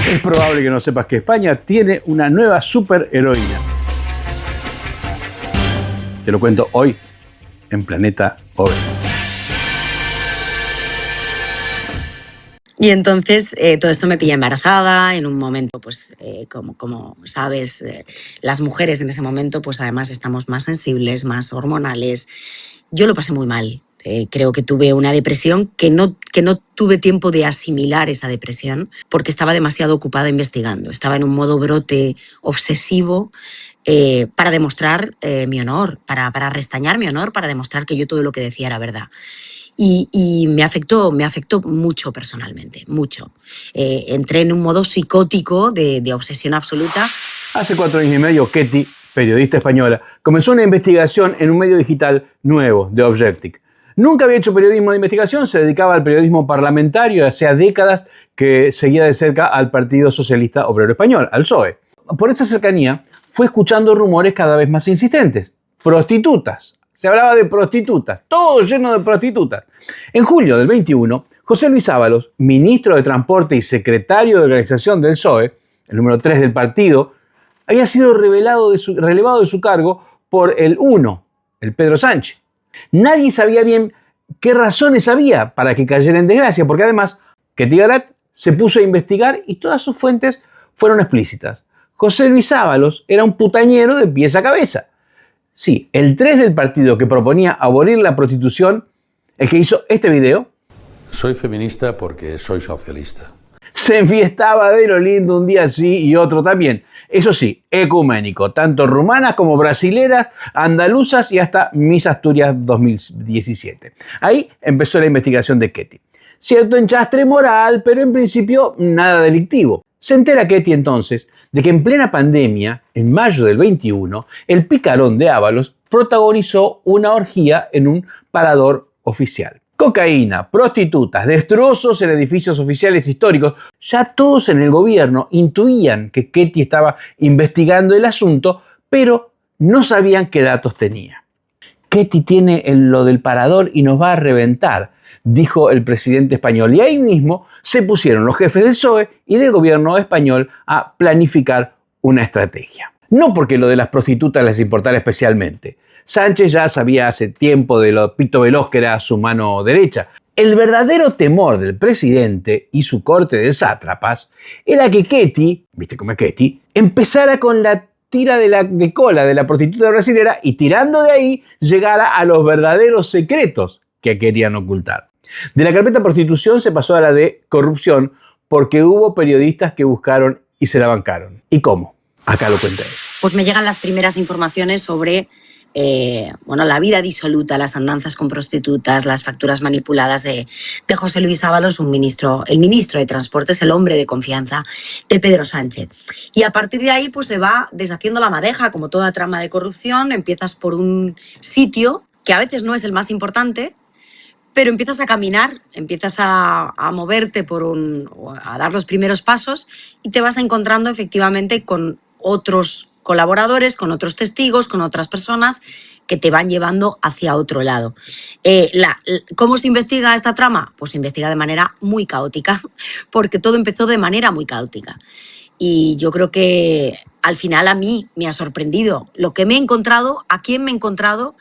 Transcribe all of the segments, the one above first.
Es probable que no sepas que España tiene una nueva superheroína. Te lo cuento hoy en Planeta OV. Y entonces todo esto me pilla embarazada en un momento, pues como sabes, las mujeres en ese momento pues además estamos más sensibles, más hormonales. Yo lo pasé muy mal. Creo que tuve una depresión que no tuve tiempo de asimilar esa depresión porque estaba demasiado ocupada investigando. Estaba en un modo brote obsesivo para demostrar mi honor, para restañar mi honor, para demostrar que yo todo lo que decía era verdad. Y me afectó mucho personalmente, mucho. Entré en un modo psicótico de obsesión absoluta. Hace 4 años y medio, Ketty, periodista española, comenzó una investigación en un medio digital nuevo, The Objective. Nunca había hecho periodismo de investigación, se dedicaba al periodismo parlamentario, hacía décadas que seguía de cerca al Partido Socialista Obrero Español, al PSOE. Por esa cercanía, fue escuchando rumores cada vez más insistentes. Prostitutas. Se hablaba de prostitutas, todo lleno de prostitutas. En julio del 21, José Luis Ábalos, ministro de Transporte y secretario de organización del PSOE, el número 3 del partido, había sido relevado de su cargo por el 1, el Pedro Sánchez. Nadie sabía bien qué razones había para que cayera en desgracia, porque además Ketty Garat se puso a investigar y todas sus fuentes fueron explícitas. José Luis Ábalos era un putañero de pies a cabeza. Sí, el 3 del partido que proponía abolir la prostitución, el que hizo este video. Soy feminista porque soy socialista. Se enfiestaba de lo lindo un día sí y otro también. Eso sí, ecuménico, tanto rumanas como brasileras, andaluzas y hasta Miss Asturias 2017. Ahí empezó la investigación de Ketty. Cierto enchastre moral, pero en principio nada delictivo. Se entera Ketty entonces de que en plena pandemia, en mayo del 21, el picarón de Ábalos protagonizó una orgía en un parador oficial. Cocaína, prostitutas, destrozos en edificios oficiales históricos. Ya todos en el gobierno intuían que Ketty estaba investigando el asunto, pero no sabían qué datos tenía. Ketty tiene lo del parador y nos va a reventar, dijo el presidente español. Y ahí mismo se pusieron los jefes del PSOE y del gobierno español a planificar una estrategia. No porque lo de las prostitutas les importara especialmente. Sánchez ya sabía hace tiempo de lo Pito Veloz, que era su mano derecha. El verdadero temor del presidente y su corte de sátrapas era que Ketty, viste cómo es Ketty, empezara con la tira de cola de la prostituta brasilera y tirando de ahí llegara a los verdaderos secretos que querían ocultar. De la carpeta prostitución se pasó a la de corrupción porque hubo periodistas que buscaron y se la bancaron. ¿Y cómo? Acá lo cuenta él. Pues me llegan las primeras informaciones sobre la vida disoluta, las andanzas con prostitutas, las facturas manipuladas de José Luis Ábalos, el ministro de Transportes, el hombre de confianza de Pedro Sánchez. Y a partir de ahí pues se va deshaciendo la madeja, como toda trama de corrupción. Empiezas por un sitio que a veces no es el más importante, pero empiezas a caminar, empiezas a moverte a dar los primeros pasos y te vas encontrando efectivamente con otros colaboradores, con otros testigos, con otras personas que te van llevando hacia otro lado. ¿Cómo se investiga esta trama? Pues se investiga de manera muy caótica, porque todo empezó de manera muy caótica. Y yo creo que al final a mí me ha sorprendido lo que me he encontrado, a quién me he encontrado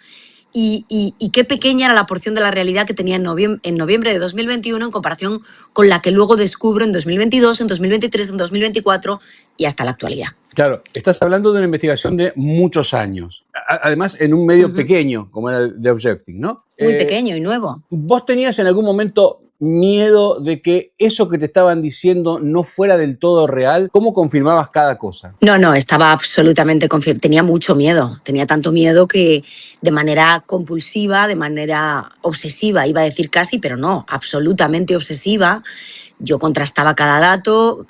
y qué pequeña era la porción de la realidad que tenía en noviembre de 2021 en comparación con la que luego descubro en 2022, en 2023, en 2024 y hasta la actualidad. Claro, estás hablando de una investigación de muchos años. Además, en un medio pequeño, como era The Objective, ¿no? Muy pequeño y nuevo. ¿Vos tenías en algún momento miedo de que eso que te estaban diciendo no fuera del todo real? ¿Cómo confirmabas cada cosa? No, estaba absolutamente confirmado. Tenía mucho miedo. Tenía tanto miedo que de manera compulsiva, de manera obsesiva, iba a decir casi, pero no, absolutamente obsesiva. Yo contrastaba cada dato,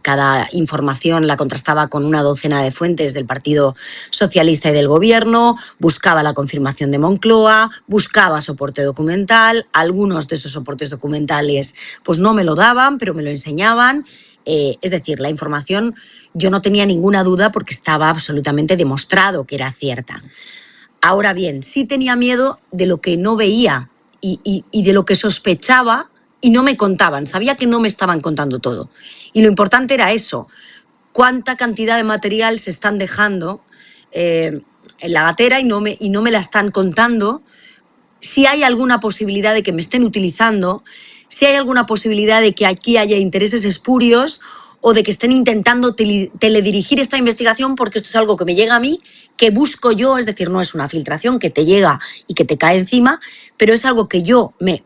cada información la contrastaba con una docena de fuentes del Partido Socialista y del Gobierno, buscaba la confirmación de Moncloa, buscaba soporte documental. Algunos de esos soportes documentales pues no me lo daban, pero me lo enseñaban. Es decir, la información yo no tenía ninguna duda porque estaba absolutamente demostrado que era cierta. Ahora bien, sí tenía miedo de lo que no veía y de lo que sospechaba y no me contaban, sabía que no me estaban contando todo. Y lo importante era eso, cuánta cantidad de material se están dejando en la gatera y no me la están contando, si hay alguna posibilidad de que me estén utilizando, si hay alguna posibilidad de que aquí haya intereses espurios o de que estén intentando teledirigir esta investigación, porque esto es algo que me llega a mí, que busco yo, es decir, no es una filtración que te llega y que te cae encima, pero es algo que yo me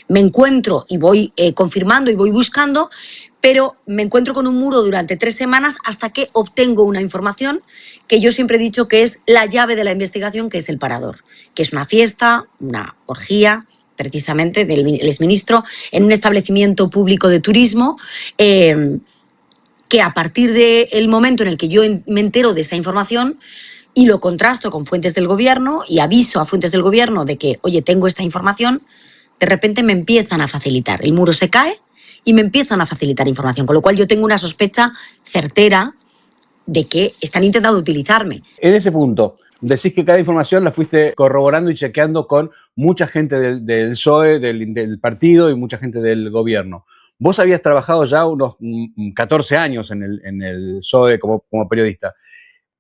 encuentro y voy confirmando y voy buscando, pero me encuentro con un muro durante 3 semanas hasta que obtengo una información que yo siempre he dicho que es la llave de la investigación, que es el Parador, que es una fiesta, una orgía, precisamente del exministro, en un establecimiento público de turismo, que a partir del momento en el que yo me entero de esa información y lo contrasto con fuentes del gobierno y aviso a fuentes del gobierno de que, oye, tengo esta información, de repente me empiezan a facilitar. El muro se cae y me empiezan a facilitar información, con lo cual yo tengo una sospecha certera de que están intentando utilizarme. En ese punto, decís que cada información la fuiste corroborando y chequeando con mucha gente del PSOE, del partido y mucha gente del gobierno. Vos habías trabajado ya unos 14 años en el PSOE como periodista.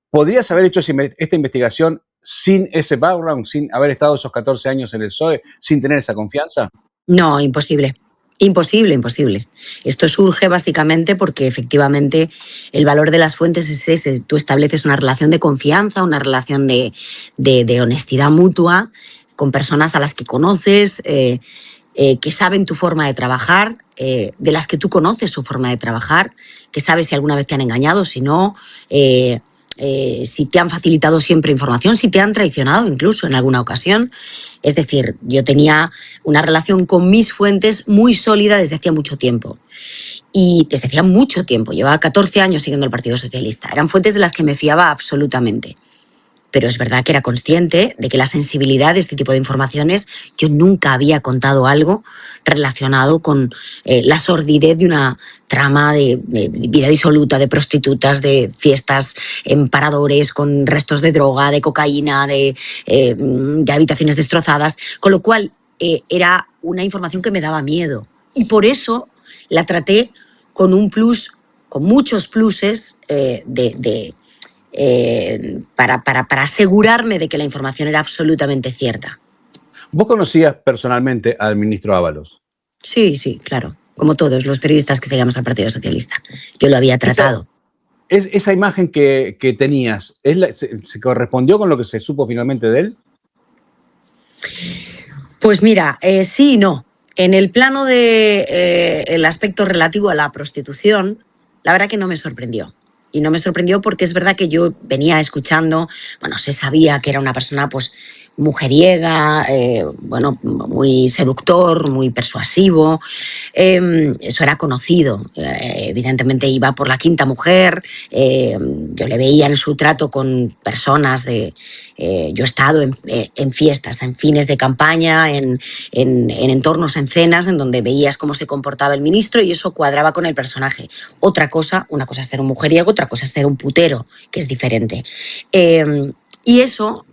¿Podrías haber hecho esta investigación sin ese background, sin haber estado esos 14 años en el PSOE, sin tener esa confianza? No, imposible. Imposible, imposible. Esto surge básicamente porque efectivamente el valor de las fuentes es ese. Tú estableces una relación de confianza, una relación de honestidad mutua con personas a las que conoces, que saben tu forma de trabajar, de las que tú conoces su forma de trabajar, que sabes si alguna vez te han engañado, si no, si te han facilitado siempre información, si te han traicionado incluso en alguna ocasión. Es decir, yo tenía una relación con mis fuentes muy sólida desde hacía mucho tiempo. Y desde hacía mucho tiempo, llevaba 14 años siguiendo el Partido Socialista. Eran fuentes de las que me fiaba absolutamente. Pero es verdad que era consciente de que la sensibilidad de este tipo de informaciones, yo nunca había contado algo relacionado con la sordidez de una trama de vida disoluta, de prostitutas, de fiestas en paradores con restos de droga, de cocaína, de habitaciones destrozadas, con lo cual era una información que me daba miedo. Y por eso la traté con un plus, con muchos pluses para asegurarme de que la información era absolutamente cierta. ¿Vos conocías personalmente al ministro Ábalos? Sí, sí, claro. Como todos los periodistas que seguíamos al Partido Socialista. Yo lo había tratado. Esa imagen que tenías, ¿se correspondió con lo que se supo finalmente de él? Pues mira, sí y no. En el plano del aspecto relativo a la prostitución, la verdad que no me sorprendió. Y no me sorprendió porque es verdad que yo venía escuchando, bueno, se sabía que era una persona pues mujeriega, bueno, muy seductor, muy persuasivo. Eso era conocido. Evidentemente iba por la quinta mujer. Yo le veía en su trato con personas de... yo he estado en fiestas, en fines de campaña, en entornos, en cenas, en donde veías cómo se comportaba el ministro y eso cuadraba con el personaje. Una cosa es ser un mujeriego, otra cosa es ser un putero, que es diferente. Y eso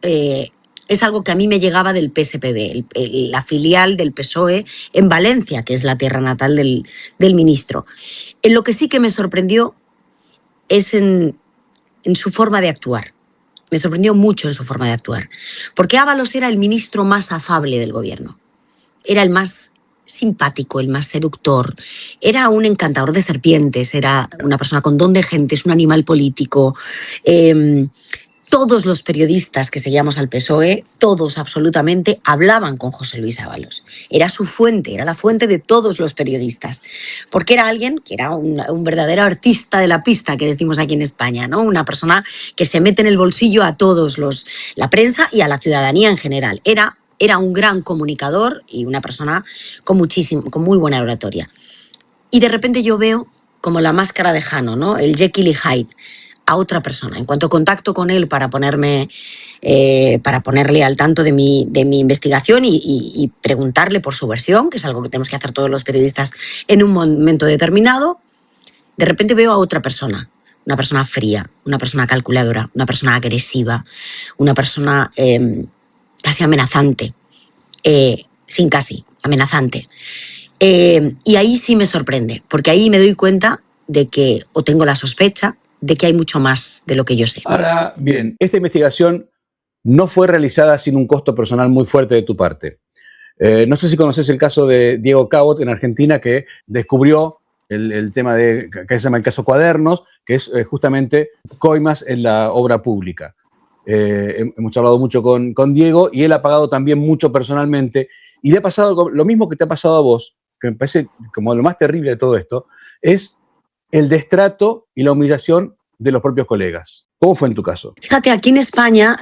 es algo que a mí me llegaba del PSPB, la filial del PSOE en Valencia, que es la tierra natal del ministro. En lo que sí que me sorprendió es en su forma de actuar. Me sorprendió mucho en su forma de actuar. Porque Ábalos era el ministro más afable del gobierno. Era el más simpático, el más seductor. Era un encantador de serpientes, era una persona con don de gente, es un animal político. Todos los periodistas que seguíamos al PSOE, todos absolutamente, hablaban con José Luis Ábalos. Era su fuente, era la fuente de todos los periodistas. Porque era alguien que era un verdadero artista de la pista, que decimos aquí en España, ¿no? Una persona que se mete en el bolsillo a todos la prensa y a la ciudadanía en general. Era un gran comunicador y una persona con muy buena oratoria. Y de repente yo veo como la máscara de Jano, ¿no? El Jekyll y Hyde, a otra persona. En cuanto contacto con él para ponerle al tanto de mi investigación y preguntarle por su versión, que es algo que tenemos que hacer todos los periodistas en un momento determinado, de repente veo a otra persona. Una persona fría, una persona calculadora, una persona agresiva, una persona casi amenazante. Amenazante. Y ahí sí me sorprende, porque ahí me doy cuenta de que, o tengo la sospecha, de que hay mucho más de lo que yo sé. Ahora bien, esta investigación no fue realizada sin un costo personal muy fuerte de tu parte. No sé si conoces el caso de Diego Cabot en Argentina, que descubrió el tema que se llama el caso Cuadernos, que es justamente coimas en la obra pública. Hemos hablado mucho con Diego y él ha pagado también mucho personalmente. Y le ha pasado lo mismo que te ha pasado a vos, que me parece como lo más terrible de todo esto, es el destrato y la humillación de los propios colegas. ¿Cómo fue en tu caso? Fíjate, aquí en España,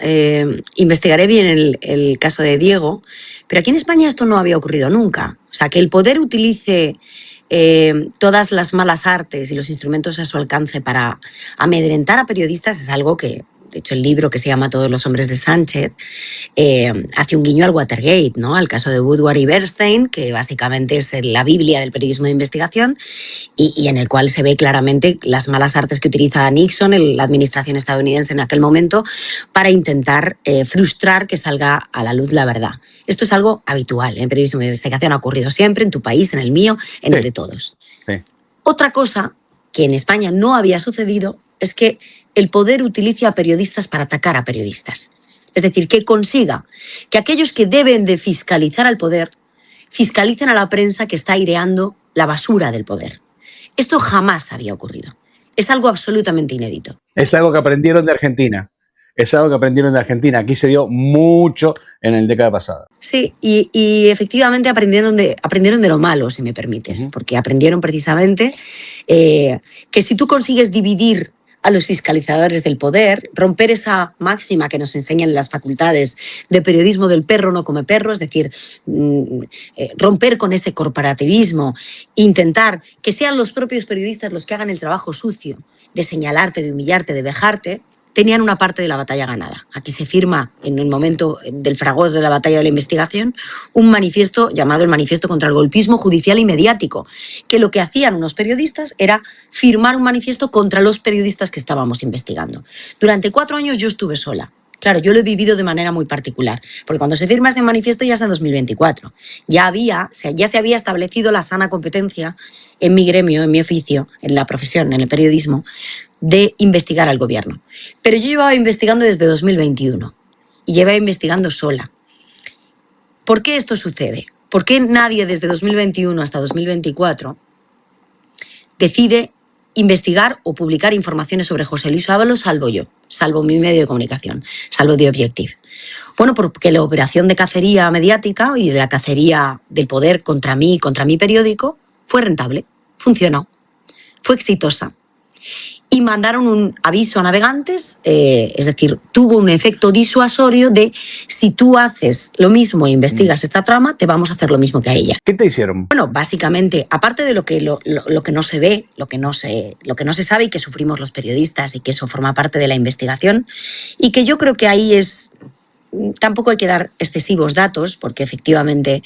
investigaré bien el caso de Diego, pero aquí en España esto no había ocurrido nunca. O sea, que el poder utilice todas las malas artes y los instrumentos a su alcance para amedrentar a periodistas es algo que, de hecho, el libro que se llama Todos los hombres de Sánchez hace un guiño al Watergate, ¿no? Al caso de Woodward y Bernstein, que básicamente es la Biblia del periodismo de investigación y en el cual se ve claramente las malas artes que utiliza Nixon, la administración estadounidense en aquel momento, para intentar frustrar que salga a la luz la verdad. Esto es algo habitual en periodismo de investigación, ha ocurrido siempre, en tu país, en el mío, en el de todos. Sí. Otra cosa que en España no había sucedido es que el poder utilice a periodistas para atacar a periodistas. Es decir, que consiga que aquellos que deben de fiscalizar al poder fiscalicen a la prensa que está aireando la basura del poder. Esto jamás había ocurrido. Es algo absolutamente inédito. Es algo que aprendieron de Argentina. Es algo que aprendieron de Argentina. Aquí se dio mucho en la década pasada. Sí, y efectivamente aprendieron de lo malo, si me permites, porque aprendieron precisamente que si tú consigues dividir a los fiscalizadores del poder, romper esa máxima que nos enseñan las facultades de periodismo del perro no come perro, es decir, romper con ese corporativismo, intentar que sean los propios periodistas los que hagan el trabajo sucio de señalarte, de humillarte, de vejarte, tenían una parte de la batalla ganada. Aquí se firma, en el momento del fragor de la batalla de la investigación, un manifiesto llamado el Manifiesto contra el Golpismo Judicial y Mediático, que lo que hacían unos periodistas era firmar un manifiesto contra los periodistas que estábamos investigando. Durante 4 años yo estuve sola. Claro, yo lo he vivido de manera muy particular, porque cuando se firma ese manifiesto ya es en 2024. Ya se había establecido la sana competencia en mi gremio, en mi oficio, en la profesión, en el periodismo, de investigar al gobierno. Pero yo llevaba investigando desde 2021 y llevaba investigando sola. ¿Por qué esto sucede? ¿Por qué nadie desde 2021 hasta 2024 decide investigar o publicar informaciones sobre José Luis Ábalos, salvo yo, salvo mi medio de comunicación, salvo The Objective? Bueno, porque la operación de cacería mediática y de la cacería del poder contra mí y contra mi periódico fue rentable, funcionó, fue exitosa. Y mandaron un aviso a navegantes, es decir, tuvo un efecto disuasorio de si tú haces lo mismo e investigas esta trama, te vamos a hacer lo mismo que a ella. ¿Qué te hicieron? Bueno, básicamente, aparte de lo que no se ve, lo que no se sabe y que sufrimos los periodistas y que eso forma parte de la investigación, y que yo creo que ahí tampoco hay que dar excesivos datos, porque efectivamente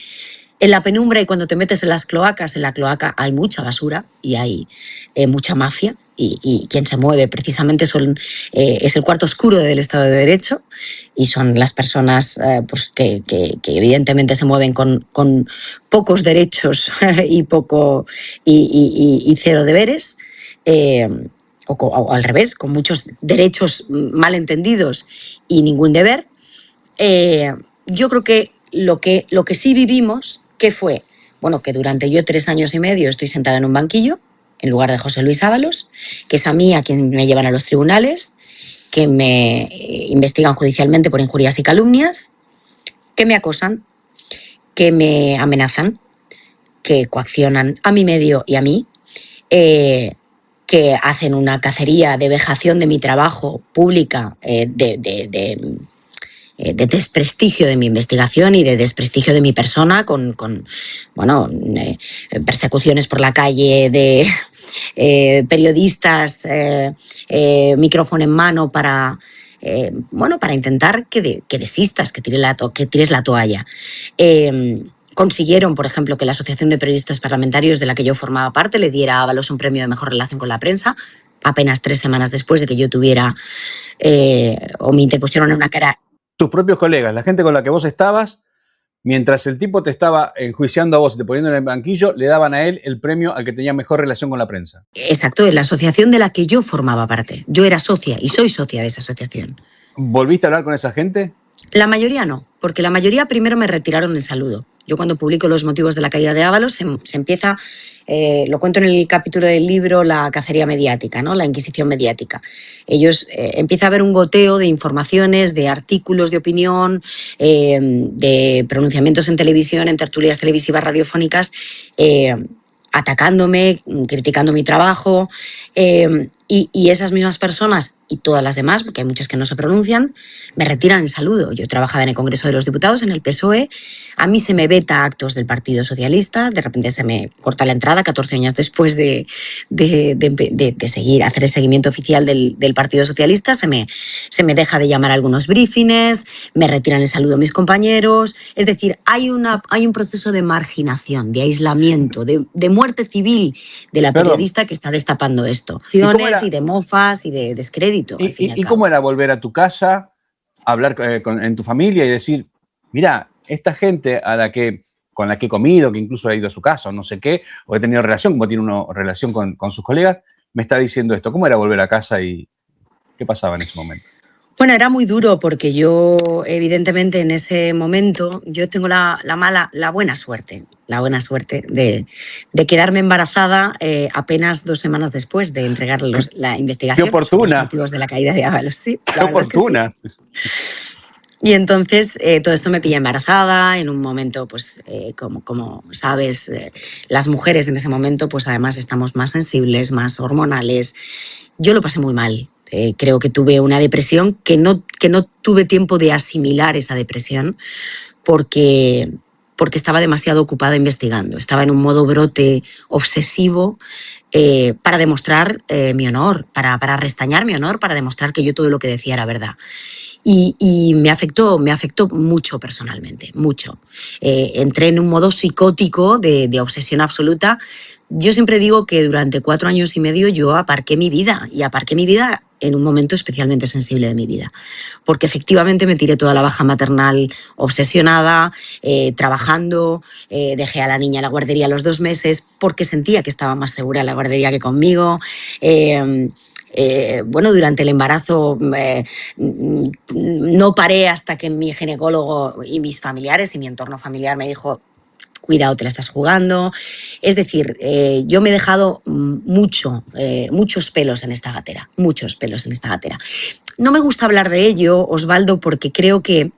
en la penumbra y cuando te metes en las cloacas, en la cloaca hay mucha basura y hay mucha mafia. Y quien se mueve precisamente es el cuarto oscuro del Estado de Derecho y son las personas pues que evidentemente se mueven con pocos derechos y cero deberes, o al revés, con muchos derechos mal entendidos y ningún deber. Yo creo que lo que sí vivimos, ¿qué fue? Bueno, que durante yo 3 años y medio estoy sentada en un banquillo en lugar de José Luis Ábalos, que es a mí a quien me llevan a los tribunales, que me investigan judicialmente por injurias y calumnias, que me acosan, que me amenazan, que coaccionan a mi medio y a mí, que hacen una cacería de vejación de mi trabajo pública, de desprestigio de mi investigación y de desprestigio de mi persona con persecuciones por la calle de periodistas, micrófono en mano para intentar que desistas, que tires la toalla. Consiguieron, por ejemplo, que la Asociación de Periodistas Parlamentarios, de la que yo formaba parte, le diera a Ábalos un premio de mejor relación con la prensa, apenas 3 semanas después de que yo tuviera o me interpusieron una cara. Tus propios colegas, la gente con la que vos estabas, mientras el tipo te estaba enjuiciando a vos y te poniendo en el banquillo, le daban a él el premio al que tenía mejor relación con la prensa. Exacto, en la asociación de la que yo formaba parte. Yo era socia y soy socia de esa asociación. ¿Volviste a hablar con esa gente? La mayoría no, porque la mayoría primero me retiraron el saludo. Yo cuando publico los motivos de la caída de Ábalos se empieza, lo cuento en el capítulo del libro, la cacería mediática, ¿no? La inquisición mediática. Empieza a haber un goteo de informaciones, de artículos de opinión, de pronunciamientos en televisión, en tertulias televisivas radiofónicas, atacándome, criticando mi trabajo, y esas mismas personas y todas las demás, porque hay muchas que no se pronuncian, me retiran el saludo. Yo trabajaba en el Congreso de los Diputados, en el PSOE, a mí se me veta actos del Partido Socialista, de repente se me corta la entrada 14 años después de hacer el seguimiento oficial del Partido Socialista, se me deja de llamar a algunos briefings, me retiran el saludo a mis compañeros, es decir, hay un proceso de marginación, de aislamiento, de muerte civil de la periodista que está destapando esto. Y de mofas y de descrédito. ¿Y cómo era volver a tu casa, hablar en tu familia y decir, mira, esta gente con la que he comido, que incluso he ido a su casa o no sé qué, o he tenido relación, como tiene una relación con sus colegas, me está diciendo esto? ¿Cómo era volver a casa y qué pasaba en ese momento? Bueno, era muy duro porque yo, evidentemente, en ese momento, yo tengo la buena suerte de quedarme embarazada apenas 2 semanas después de entregar la investigación. ¡Qué oportuna! Los motivos de la caída de Ábalos, sí. ¡Qué oportuna! Sí. Y entonces todo esto me pilla embarazada en un momento, pues como sabes, las mujeres en ese momento, pues además estamos más sensibles, más hormonales. Yo lo pasé muy mal. Creo que tuve una depresión que no tuve tiempo de asimilar esa depresión porque estaba demasiado ocupada investigando. Estaba en un modo brote obsesivo para demostrar mi honor, para restañar mi honor, para demostrar que yo todo lo que decía era verdad. Y me afectó mucho personalmente, mucho. Entré en un modo psicótico de obsesión absoluta. Yo siempre digo que durante 4 años y medio yo aparqué mi vida, y aparqué mi vida en un momento especialmente sensible de mi vida, porque efectivamente me tiré toda la baja maternal obsesionada, trabajando, dejé a la niña en la guardería a los 2 meses porque sentía que estaba más segura en la guardería que conmigo. Bueno, durante el embarazo no paré hasta que mi ginecólogo y mis familiares y mi entorno familiar me dijo: cuidado, te la estás jugando. Es decir, yo me he dejado muchos pelos en esta gatera, muchos pelos en esta gatera. No me gusta hablar de ello, Osvaldo, porque creo que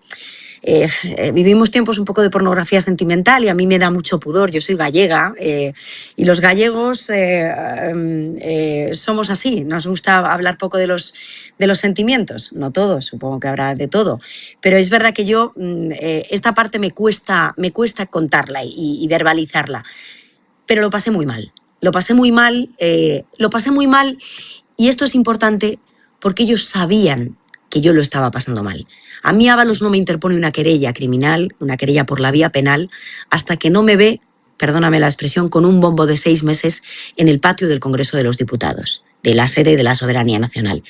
vivimos tiempos un poco de pornografía sentimental y a mí me da mucho pudor. Yo soy gallega y los gallegos somos así. Nos gusta hablar poco de los sentimientos. No todos, supongo que habrá de todo. Pero es verdad que yo esta parte me cuesta contarla y verbalizarla. Pero lo pasé muy mal. Lo pasé muy mal y esto es importante porque ellos sabían que yo lo estaba pasando mal. A mí Ábalos no me interpone una querella criminal, una querella por la vía penal, hasta que no me ve, perdóname la expresión, con un bombo de 6 meses en el patio del Congreso de los Diputados, de la sede de la Soberanía Nacional.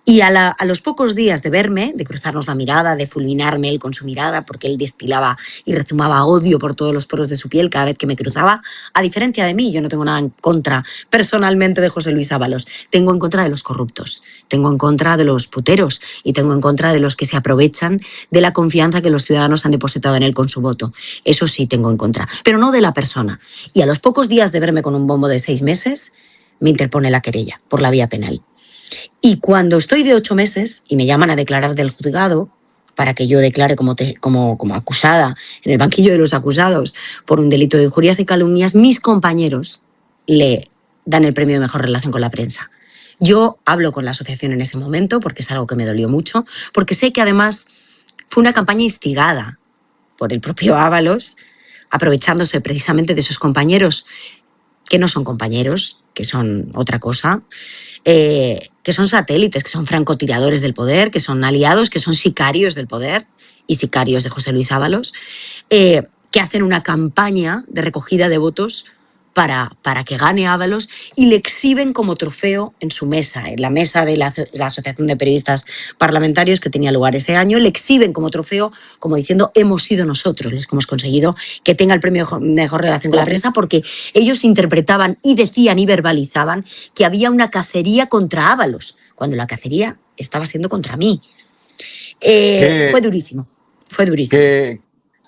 Y a los pocos días de verme, de cruzarnos la mirada, de fulminarme él con su mirada, porque él destilaba y rezumaba odio por todos los poros de su piel cada vez que me cruzaba, a diferencia de mí, yo no tengo nada en contra personalmente de José Luis Ábalos, tengo en contra de los corruptos, tengo en contra de los puteros y tengo en contra de los que se aprovechan de la confianza que los ciudadanos han depositado en él con su voto. Eso sí tengo en contra, pero no de la persona. Y a los pocos días de verme con un bombo de 6 meses, me interpone la querella por la vía penal. Y cuando estoy de 8 meses y me llaman a declarar del juzgado para que yo declare como acusada en el banquillo de los acusados por un delito de injurias y calumnias, mis compañeros le dan el premio de mejor relación con la prensa. Yo hablo con la asociación en ese momento porque es algo que me dolió mucho, porque sé que además fue una campaña instigada por el propio Ábalos, aprovechándose precisamente de sus compañeros, que no son compañeros, que son otra cosa, que son satélites, que son francotiradores del poder, que son aliados, que son sicarios del poder y sicarios de José Luis Ábalos, que hacen una campaña de recogida de votos para que gane Ábalos y le exhiben como trofeo en su mesa, en la mesa de la Asociación de Periodistas Parlamentarios que tenía lugar ese año, le exhiben como trofeo, como diciendo, hemos sido nosotros los que hemos conseguido que tenga el premio Mejor Relación con la Prensa, porque ellos interpretaban y decían y verbalizaban que había una cacería contra Ábalos, cuando la cacería estaba siendo contra mí. Fue durísimo, fue durísimo.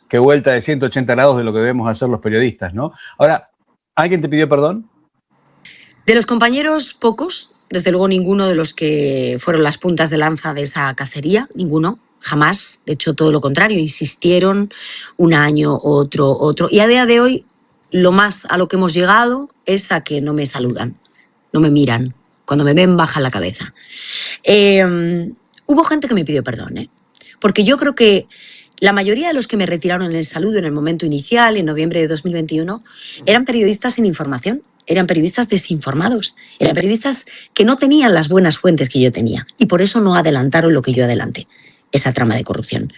Qué vuelta de 180 grados de lo que debemos hacer los periodistas, ¿no? Ahora, ¿alguien te pidió perdón? De los compañeros, pocos. Desde luego ninguno de los que fueron las puntas de lanza de esa cacería, ninguno, jamás. De hecho, todo lo contrario, insistieron un año, otro. Y a día de hoy, lo más a lo que hemos llegado es a que no me saludan, no me miran. Cuando me ven, bajan la cabeza. Hubo gente que me pidió perdón, porque yo creo que la mayoría de los que me retiraron el saludo en el momento inicial, en noviembre de 2021, eran periodistas sin información, eran periodistas desinformados, eran periodistas que no tenían las buenas fuentes que yo tenía y por eso no adelantaron lo que yo adelanté, esa trama de corrupción.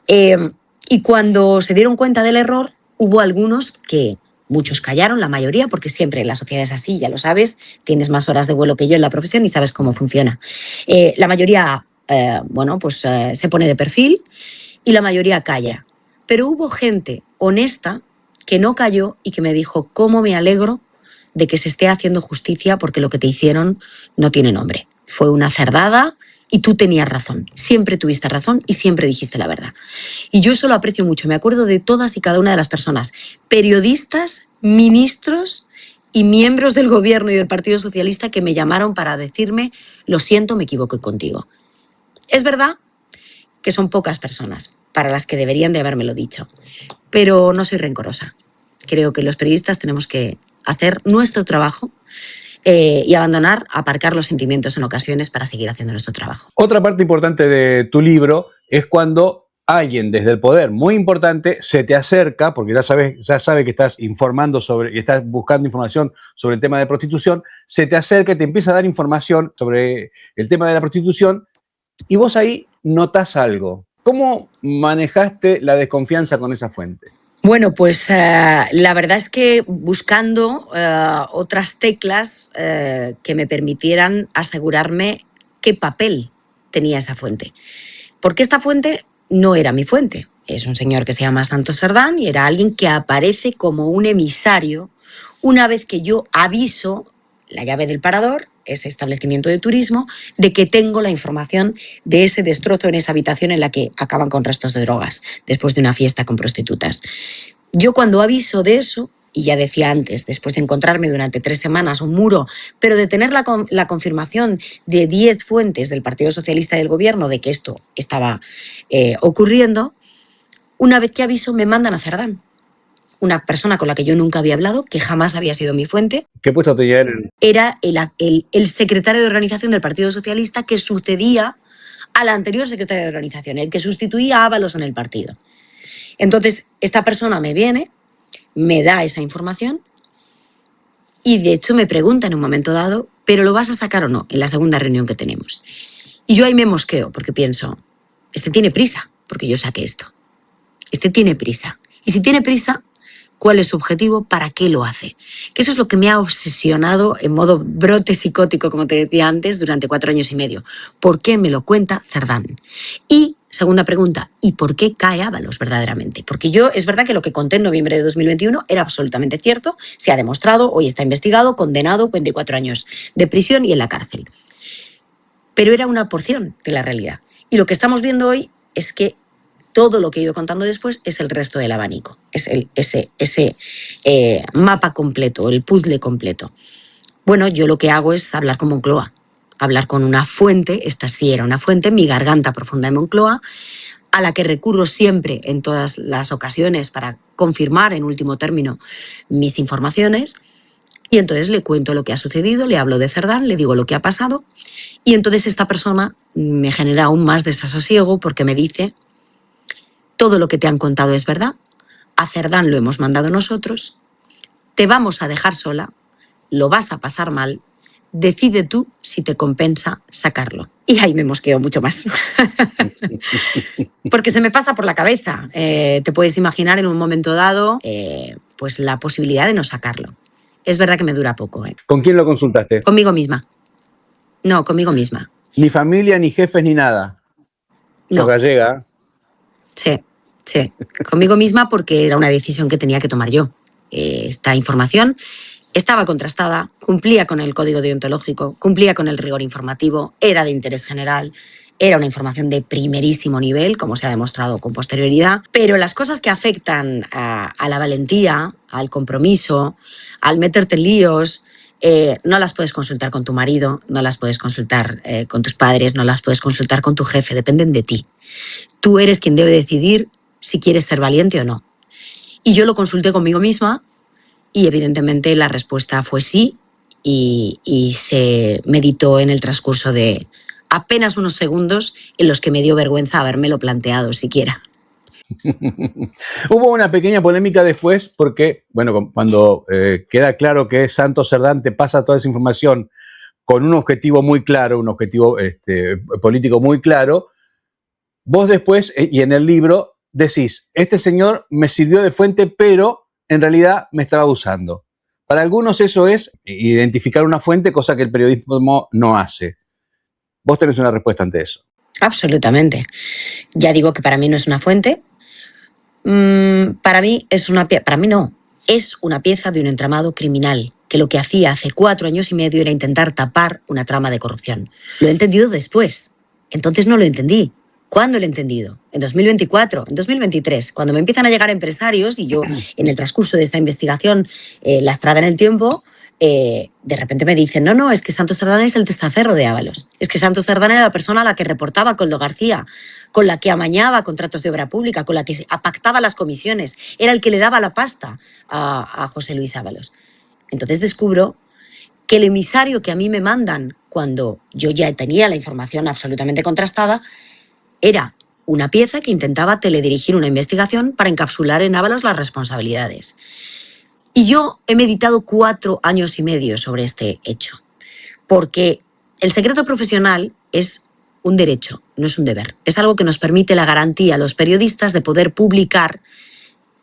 Y cuando se dieron cuenta del error, hubo algunos que, muchos callaron, la mayoría, porque siempre la sociedad es así, ya lo sabes, tienes más horas de vuelo que yo en la profesión y sabes cómo funciona. La mayoría, se pone de perfil, y la mayoría calla. Pero hubo gente honesta que no cayó y que me dijo, ¿cómo me alegro de que se esté haciendo justicia porque lo que te hicieron no tiene nombre? Fue una cerdada y tú tenías razón. Siempre tuviste razón y siempre dijiste la verdad. Y yo eso lo aprecio mucho. Me acuerdo de todas y cada una de las personas, periodistas, ministros y miembros del gobierno y del Partido Socialista que me llamaron para decirme, lo siento, me equivoqué contigo. Es verdad que son pocas personas para las que deberían de habérmelo dicho, pero no soy rencorosa. Creo que los periodistas tenemos que hacer nuestro trabajo y aparcar los sentimientos en ocasiones para seguir haciendo nuestro trabajo. Otra parte importante de tu libro es cuando alguien desde el poder muy importante se te acerca, porque ya sabe que estás informando que estás buscando información sobre el tema de prostitución, se te acerca y te empieza a dar información sobre el tema de la prostitución y vos ahí notás algo. ¿Cómo manejaste la desconfianza con esa fuente? Bueno, pues la verdad es que buscando otras teclas que me permitieran asegurarme qué papel tenía esa fuente. Porque esta fuente no era mi fuente. Es un señor que se llama Santos Cerdán y era alguien que aparece como un emisario una vez que yo aviso la llave del parador, ese establecimiento de turismo, de que tengo la información de ese destrozo en esa habitación en la que acaban con restos de drogas después de una fiesta con prostitutas. Yo cuando aviso de eso, y ya decía antes, después de encontrarme durante 3 semanas un muro, pero de tener la confirmación de 10 fuentes del Partido Socialista y del Gobierno de que esto estaba ocurriendo, una vez que aviso me mandan a Cerdán. Una persona con la que yo nunca había hablado, que jamás había sido mi fuente. ¿Qué puesto tenía él? Era el secretario de organización del Partido Socialista que sucedía al anterior secretario de organización, el que sustituía a Ábalos en el partido. Entonces, esta persona me viene, me da esa información y de hecho me pregunta en un momento dado, ¿pero lo vas a sacar o no en la segunda reunión que tenemos? Y yo ahí me mosqueo porque pienso, este tiene prisa porque yo saqué esto. Este tiene prisa. Y si tiene prisa, ¿cuál es su objetivo? ¿Para qué lo hace? Que eso es lo que me ha obsesionado en modo brote psicótico, como te decía antes, durante 4 años y medio. ¿Por qué me lo cuenta Cerdán? Y, segunda pregunta, ¿y por qué cae Ábalos verdaderamente? Porque yo, es verdad que lo que conté en noviembre de 2021 era absolutamente cierto, se ha demostrado, hoy está investigado, condenado, 24 años de prisión y en la cárcel. Pero era una porción de la realidad. Y lo que estamos viendo hoy es que todo lo que he ido contando después es el resto del abanico, es ese mapa completo, el puzzle completo. Bueno, yo lo que hago es hablar con Moncloa, hablar con una fuente, esta sí era una fuente, mi garganta profunda de Moncloa, a la que recurro siempre en todas las ocasiones para confirmar en último término mis informaciones. Y entonces le cuento lo que ha sucedido, le hablo de Cerdán, le digo lo que ha pasado y entonces esta persona me genera aún más desasosiego porque me dice: todo lo que te han contado es verdad, a Cerdán lo hemos mandado nosotros, te vamos a dejar sola, lo vas a pasar mal, decide tú si te compensa sacarlo. Y ahí me mosqueo mucho más. Porque se me pasa por la cabeza. Te puedes imaginar en un momento dado pues la posibilidad de no sacarlo. es verdad que me dura poco. ¿Con quién lo consultaste? Conmigo misma. No, conmigo misma. Ni familia, ni jefes, ni nada. Sos No. gallega. Sí. Conmigo misma porque era una decisión que tenía que tomar yo. Esta información estaba contrastada, cumplía con el código deontológico, cumplía con el rigor informativo, era de interés general, era una información de primerísimo nivel, como se ha demostrado con posterioridad, pero las cosas que afectan a la valentía, al compromiso, al meterte en líos, no las puedes consultar con tu marido, no las puedes consultar con tus padres, no las puedes consultar con tu jefe, dependen de ti. Tú eres quien debe decidir si quieres ser valiente o no. Y yo lo consulté conmigo misma y evidentemente la respuesta fue sí y se meditó en el transcurso de apenas unos segundos en los que me dio vergüenza habérmelo planteado siquiera. Hubo una pequeña polémica después porque, bueno, cuando queda claro que Santos Cerdán te pasa toda esa información con un objetivo muy claro, un objetivo político muy claro, vos después, y en el libro, decís, este señor me sirvió de fuente, pero en realidad me estaba usando. Para algunos eso es identificar una fuente, cosa que el periodismo no hace. Vos tenés una respuesta ante eso. Absolutamente. Ya digo que para mí no es una fuente. Para mí no. Es una pieza de un entramado criminal que lo que hacía hace 4 años y medio era intentar tapar una trama de corrupción. Lo he entendido después. Entonces no lo entendí. ¿Cuándo lo he entendido? ¿En 2024? ¿En 2023? Cuando me empiezan a llegar empresarios y yo, en el transcurso de esta investigación, lastrada en el tiempo, de repente me dicen, no, es que Santos Cerdán es el testaferro de Ábalos. Es que Santos Cerdán era la persona a la que reportaba Koldo García, con la que amañaba contratos de obra pública, con la que pactaba las comisiones. Era el que le daba la pasta a José Luis Ábalos. Entonces descubro que el emisario que a mí me mandan cuando yo ya tenía la información absolutamente contrastada era una pieza que intentaba teledirigir una investigación para encapsular en Ábalos las responsabilidades. Y yo he meditado 4 años y medio sobre este hecho, porque el secreto profesional es un derecho, no es un deber. Es algo que nos permite la garantía a los periodistas de poder publicar,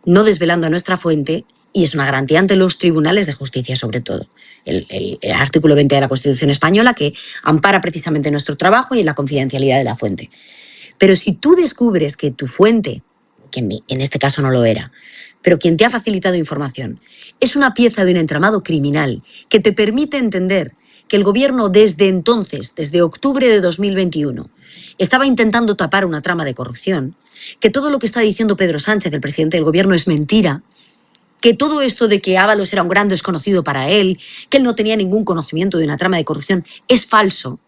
no desvelando a nuestra fuente, y es una garantía ante los tribunales de justicia, sobre todo. El artículo 20 de la Constitución española, que ampara precisamente nuestro trabajo y en la confidencialidad de la fuente. Pero si tú descubres que tu fuente, que en este caso no lo era, pero quien te ha facilitado información, es una pieza de un entramado criminal que te permite entender que el gobierno desde entonces, desde octubre de 2021, estaba intentando tapar una trama de corrupción, que todo lo que está diciendo Pedro Sánchez, el presidente del gobierno, es mentira, que todo esto de que Ábalos era un gran desconocido para él, que él no tenía ningún conocimiento de una trama de corrupción, es falso,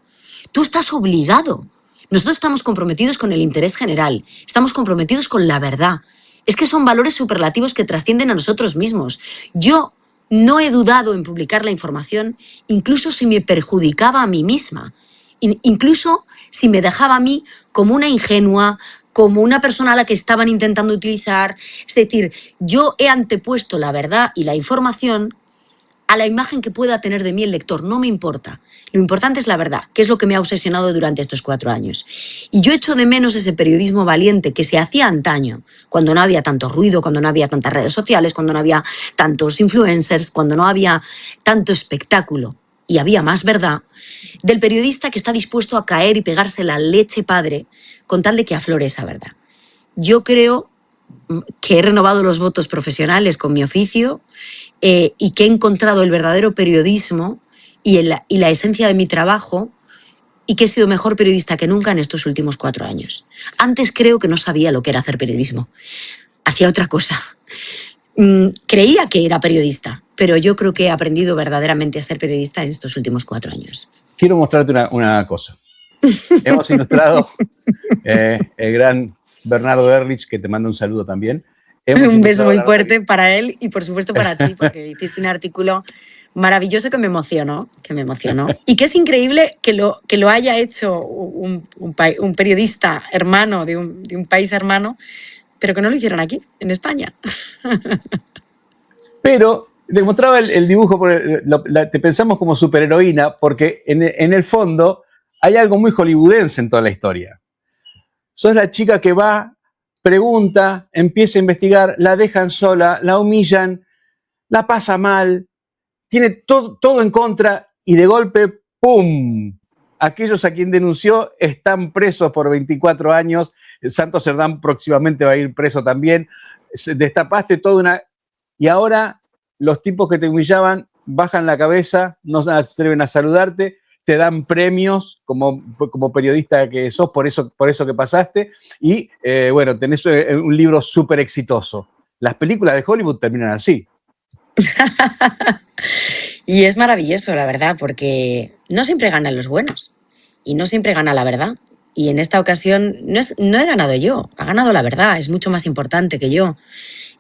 tú estás obligado. Nosotros estamos comprometidos con el interés general, estamos comprometidos con la verdad. Es que son valores superlativos que trascienden a nosotros mismos. Yo no he dudado en publicar la información, incluso si me perjudicaba a mí misma, incluso si me dejaba a mí como una ingenua, como una persona a la que estaban intentando utilizar. Es decir, yo he antepuesto la verdad y la información a la imagen que pueda tener de mí el lector, no me importa. Lo importante es la verdad, que es lo que me ha obsesionado durante estos 4 años. Y yo echo de menos ese periodismo valiente que se hacía antaño, cuando no había tanto ruido, cuando no había tantas redes sociales, cuando no había tantos influencers, cuando no había tanto espectáculo y había más verdad, del periodista que está dispuesto a caer y pegarse la leche padre con tal de que aflore esa verdad. Yo creo que he renovado los votos profesionales con mi oficio, y que he encontrado el verdadero periodismo y la esencia de mi trabajo, y que he sido mejor periodista que nunca en estos últimos 4 años. Antes creo que no sabía lo que era hacer periodismo. Hacía otra cosa. Creía que era periodista, pero yo creo que he aprendido verdaderamente a ser periodista en estos últimos 4 años. Quiero mostrarte una cosa. Hemos ilustrado el gran Bernardo Ehrlich, que te manda un saludo también. Un beso muy fuerte para él y por supuesto para ti, porque hiciste un artículo maravilloso que me emocionó. Y que es increíble que lo haya hecho un periodista hermano de un país hermano, pero que no lo hicieron aquí, en España. Pero te mostraba el dibujo, te pensamos como superheroína, porque en el fondo hay algo muy hollywoodense en toda la historia. Sos la chica que va, pregunta, empieza a investigar, la dejan sola, la humillan, la pasa mal, tiene todo en contra y de golpe, ¡pum! Aquellos a quien denunció están presos por 24 años. Santos Cerdán próximamente va a ir preso también. Destapaste toda una... Y ahora los tipos que te humillaban bajan la cabeza, no se atreven a saludarte, te dan premios como periodista que sos, por eso que pasaste. Y bueno, tenés un libro súper exitoso. Las películas de Hollywood terminan así. Y es maravilloso, la verdad, porque no siempre ganan los buenos y no siempre gana la verdad. Y en esta ocasión no he ganado yo, ha ganado la verdad, es mucho más importante que yo.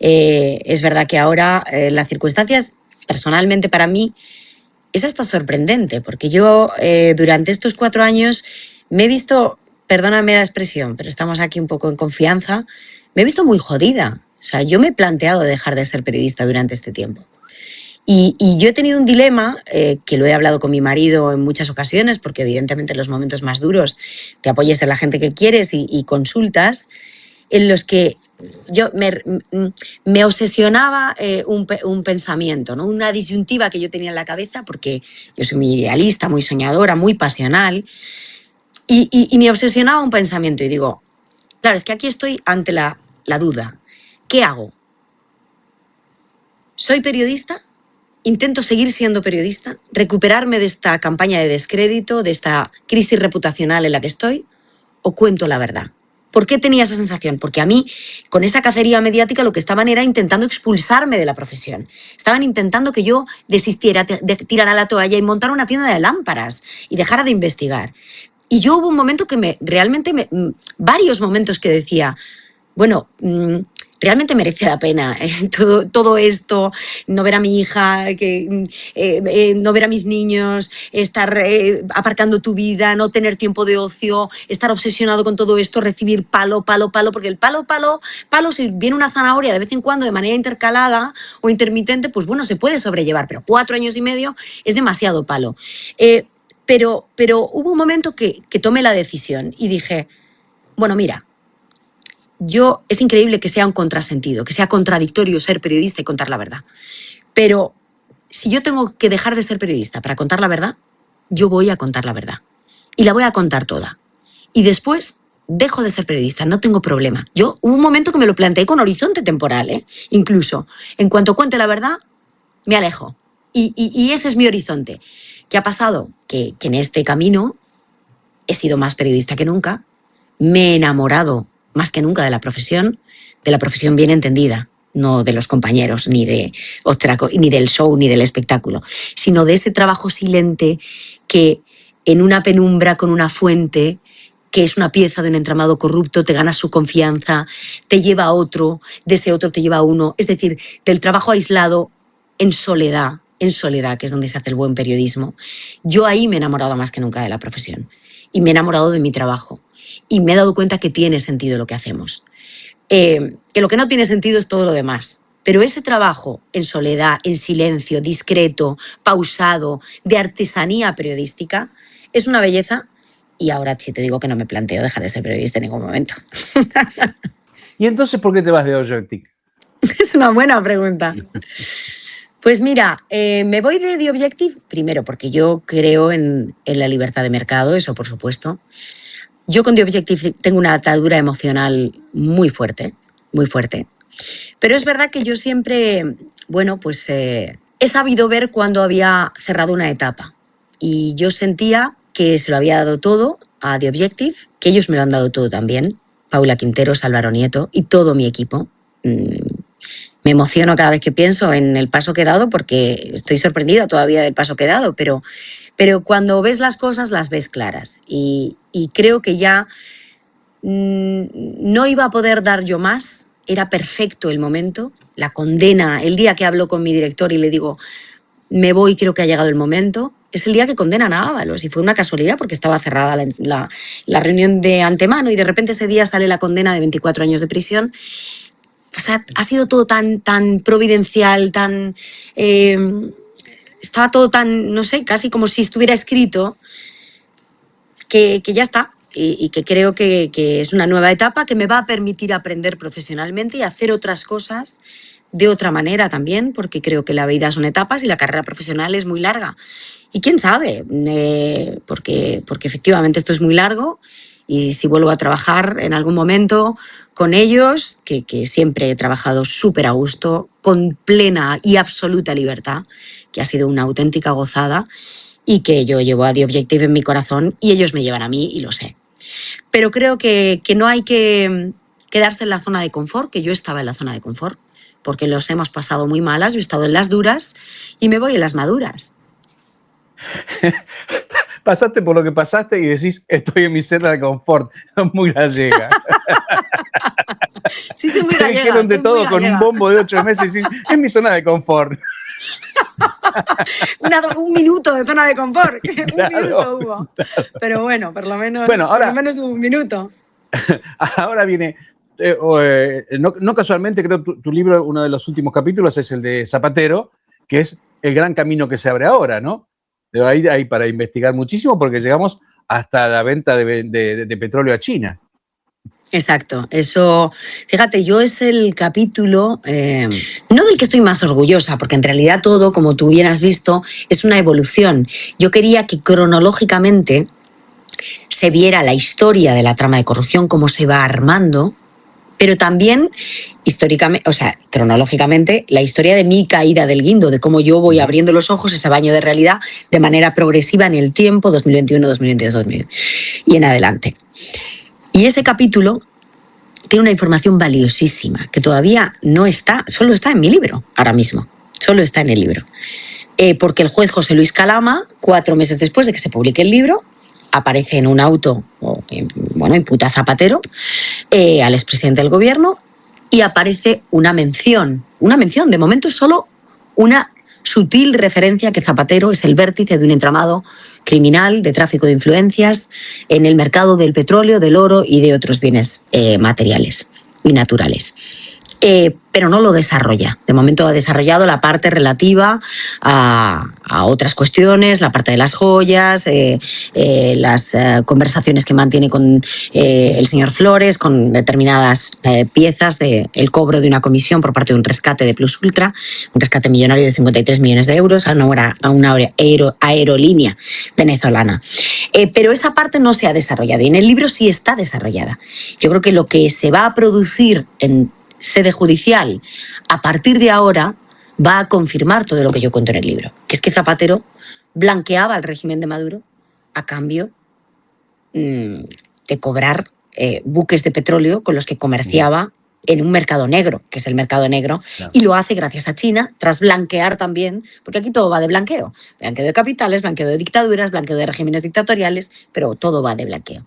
Es verdad que ahora las circunstancias, personalmente para mí, es hasta sorprendente, porque yo durante estos 4 años me he visto, perdóname la expresión, pero estamos aquí un poco en confianza, me he visto muy jodida. O sea, yo me he planteado dejar de ser periodista durante este tiempo. Y yo he tenido un dilema, que lo he hablado con mi marido en muchas ocasiones, porque evidentemente en los momentos más duros te apoyas en la gente que quieres y consultas, en los que yo me obsesionaba un pensamiento, ¿no? Una disyuntiva que yo tenía en la cabeza, porque yo soy muy idealista, muy soñadora, muy pasional, y me obsesionaba un pensamiento y digo, claro, es que aquí estoy ante la duda. ¿Qué hago? ¿Soy periodista? ¿Intento seguir siendo periodista? ¿Recuperarme de esta campaña de descrédito, de esta crisis reputacional en la que estoy? ¿O cuento la verdad? ¿Por qué tenía esa sensación? Porque a mí, con esa cacería mediática, lo que estaban era intentando expulsarme de la profesión. Estaban intentando que yo desistiera, tirara la toalla y montara una tienda de lámparas y dejara de investigar. Y yo hubo un momento que varios momentos que decía, bueno, realmente merece la pena todo esto, no ver a mi hija, no ver a mis niños, estar aparcando tu vida, no tener tiempo de ocio, estar obsesionado con todo esto, recibir palo, porque el palo, si viene una zanahoria de vez en cuando de manera intercalada o intermitente, pues bueno, se puede sobrellevar, pero 4 años y medio es demasiado palo. Pero hubo un momento que tomé la decisión y dije, bueno, mira, es increíble que sea un contrasentido, que sea contradictorio ser periodista y contar la verdad. Pero si yo tengo que dejar de ser periodista para contar la verdad, yo voy a contar la verdad. Y la voy a contar toda. Y después dejo de ser periodista, no tengo problema. Hubo un momento que me lo planteé con horizonte temporal, incluso. En cuanto cuente la verdad, me alejo. Y ese es mi horizonte. ¿Qué ha pasado? Que en este camino he sido más periodista que nunca, me he enamorado más que nunca de la profesión bien entendida, no de los compañeros, ni del show, ni del espectáculo, sino de ese trabajo silente que en una penumbra con una fuente, que es una pieza de un entramado corrupto, te gana su confianza, te lleva a otro, de ese otro te lleva a uno, es decir, del trabajo aislado en soledad, que es donde se hace el buen periodismo. Yo ahí me he enamorado más que nunca de la profesión y me he enamorado de mi trabajo. Y me he dado cuenta que tiene sentido lo que hacemos. Que lo que no tiene sentido es todo lo demás. Pero ese trabajo en soledad, en silencio, discreto, pausado, de artesanía periodística, es una belleza. Y ahora sí te digo que no me planteo dejar de ser periodista en ningún momento. ¿Y entonces por qué te vas de Objective? Es una buena pregunta. Pues mira, me voy de The Objective primero porque yo creo en la libertad de mercado, eso por supuesto. Yo con The Objective tengo una atadura emocional muy fuerte, muy fuerte. Pero es verdad que yo siempre, bueno, pues he sabido ver cuando había cerrado una etapa. Y yo sentía que se lo había dado todo a The Objective, que ellos me lo han dado todo también. Paula Quinteros, Álvaro Nieto y todo mi equipo. Me emociono cada vez que pienso en el paso que he dado porque estoy sorprendida todavía del paso que he dado, pero cuando ves las cosas las ves claras y creo que ya no iba a poder dar yo más, era perfecto el momento, la condena, el día que hablo con mi director y le digo, me voy, creo que ha llegado el momento, es el día que condenan a Ábalos y fue una casualidad porque estaba cerrada la reunión de antemano y de repente ese día sale la condena de 24 años de prisión. O sea, ha sido todo tan providencial, estaba todo tan, no sé, casi como si estuviera escrito, que ya está. Y que creo que es una nueva etapa que me va a permitir aprender profesionalmente y hacer otras cosas de otra manera también, porque creo que la vida son etapas y la carrera profesional es muy larga. Y quién sabe, porque efectivamente esto es muy largo y si vuelvo a trabajar en algún momento con ellos, que siempre he trabajado súper a gusto, con plena y absoluta libertad, que ha sido una auténtica gozada y que yo llevo a The Objective en mi corazón y ellos me llevan a mí y lo sé. Pero creo que no hay que quedarse en la zona de confort, que yo estaba en la zona de confort, porque los hemos pasado muy malas, yo he estado en las duras y me voy en las maduras. Pasaste por lo que pasaste y decís, estoy en mi zona de confort. Muy gallega. Sí, soy muy Te gallega. dijeron de soy todo muy con un gallega. bombo de 8 meses y decís, es mi zona de confort. Un minuto de zona de confort. Claro, un minuto hubo. Pero bueno, por lo menos, Bueno, ahora- por lo menos hubo un minuto. Ahora viene, no casualmente, creo que tu libro, uno de los últimos capítulos es el de Zapatero, que es el gran camino que se abre ahora, ¿no? Hay para investigar muchísimo porque llegamos hasta la venta de petróleo a China. Exacto, eso, fíjate, yo es el capítulo, no del que estoy más orgullosa, porque en realidad todo, como tú bien has visto, es una evolución. Yo quería que cronológicamente se viera la historia de la trama de corrupción, cómo se va armando, pero también históricamente, o sea, cronológicamente, la historia de mi caída del guindo, de cómo yo voy abriendo los ojos, ese baño de realidad, de manera progresiva en el tiempo, 2021, 2022, 2020 y en adelante. Y ese capítulo tiene una información valiosísima que todavía no está, solo está en mi libro ahora mismo, solo está en el libro. Porque el juez José Luis Calama, 4 meses después de que se publique el libro, aparece en un auto, imputa a Zapatero, al expresidente del gobierno, y aparece una mención, de momento solo una sutil referencia que Zapatero es el vértice de un entramado criminal de tráfico de influencias en el mercado del petróleo, del oro y de otros bienes materiales y naturales. Pero no lo desarrolla. De momento ha desarrollado la parte relativa a otras cuestiones, la parte de las joyas, las conversaciones que mantiene con el señor Flores, con determinadas piezas del cobro de una comisión por parte de un rescate de Plus Ultra, un rescate millonario de 53 millones de euros a una aerolínea venezolana. Pero esa parte no se ha desarrollado y en el libro sí está desarrollada. Yo creo que lo que se va a producir en sede judicial a partir de ahora va a confirmar todo lo que yo cuento en el libro, que es que Zapatero blanqueaba al régimen de Maduro a cambio de cobrar buques de petróleo con los que comerciaba en un mercado negro, que es el mercado negro, claro. Y lo hace gracias a China, tras blanquear también, porque aquí todo va de blanqueo. Blanqueo de capitales, blanqueo de dictaduras, blanqueo de regímenes dictatoriales, pero todo va de blanqueo.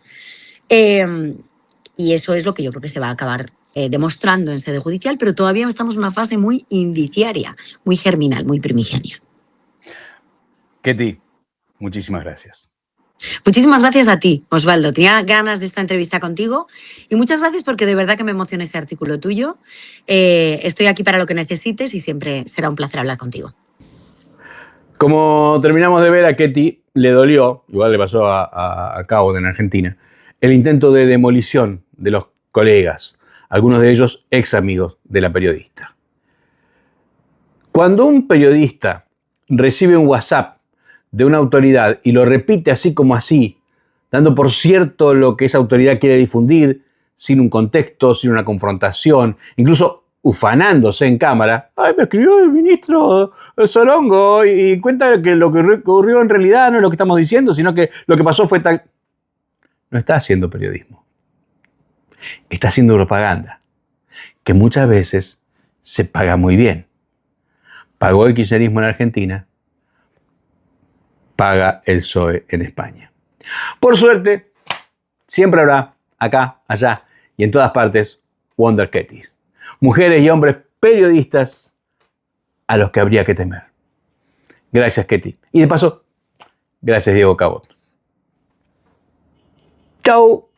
Y eso es lo que yo creo que se va a acabar demostrando en sede judicial, pero todavía estamos en una fase muy indiciaria, muy germinal, muy primigenia. Ketty, muchísimas gracias. Muchísimas gracias a ti, Osvaldo. Tenía ganas de esta entrevista contigo y muchas gracias porque de verdad que me emociona ese artículo tuyo. Estoy aquí para lo que necesites y siempre será un placer hablar contigo. Como terminamos de ver, a Ketty le dolió, igual le pasó a Cabo en Argentina, el intento de demolición de los colegas, algunos de ellos ex amigos de la periodista. Cuando un periodista recibe un WhatsApp de una autoridad y lo repite así como así, dando por cierto lo que esa autoridad quiere difundir, sin un contexto, sin una confrontación, incluso ufanándose en cámara, ¡ay, me escribió el ministro Sorongo y cuenta que lo que ocurrió en realidad no es lo que estamos diciendo, sino que lo que pasó fue tal... No está haciendo periodismo. Está haciendo propaganda, que muchas veces se paga muy bien. Pagó el kirchnerismo en Argentina, paga el PSOE en España. Por suerte, siempre habrá, acá, allá y en todas partes, Wonder Kettys. Mujeres y hombres periodistas a los que habría que temer. Gracias, Ketty. Y de paso, gracias, Diego Cabot. Chau.